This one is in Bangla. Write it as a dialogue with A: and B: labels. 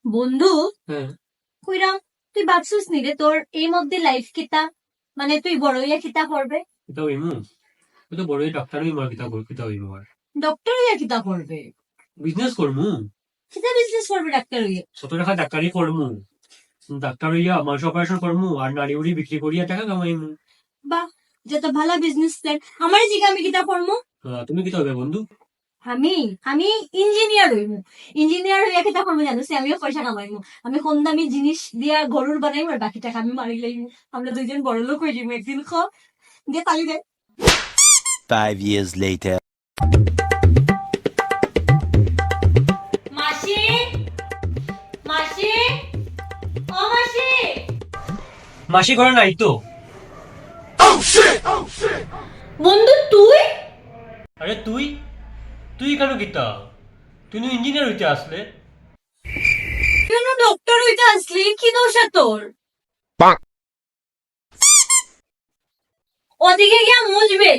A: বন্ধু,
B: হ্যাঁ,
A: কইরাম তুই ভাবছিস নি রে তোর এই মধ্যে লাইফ কিতা, মানে তুই বড় হইয়া কিতা করবে?
B: কিতা হইমু? তুই তো বড়ই ডাক্তার হইমু আর কিতা হইমু আর
A: ডক্টর হইয়া কিতা করবে?
B: বিজনেস করমু।
A: কিতা বিজনেস করবে ডাক্তার হইয়া?
B: ছোট টাকা ডাক্তারি করমু। ডাক্তার হইয়া মাংস অপারেশন করমু আর নাড়ি উড়ি বিক্রি করিয়া টাকা কামাইমু।
A: বাহ, যে তো ভালো বিজনেস প্ল্যান। আমার জিগা আমি কিতা করবো?
B: তুমি কিতা হবে বন্ধু?
A: আমি আমি ইঞ্জিনিয়ার হইমু। ইঞ্জিনিয়ার হইয়া কিতা করবো জানোস? আমিও পয়সা কামাইমু। আমি কম দামি জিনিস দিয়া গরুর বানাইমু আর বাকি টাকা আমি মারি লইমু। আমরা দুইজন বড় লোক হয়ে যাবো একদিন। দিয়ে তালি দে।
C: 5 years later.
A: মাসি, মাসি, ও মাসি।
B: মাসি করে নাই তো।
A: বন্ধু তুই?
B: আরে তুই তুই কেন কিতা? তুই ইঞ্জিনিয়ার হইতে আসলে।
A: কেন ডক্টর হইতে আসলি? কি দোষ তোর? ওদিকে গিয়া মুজবে।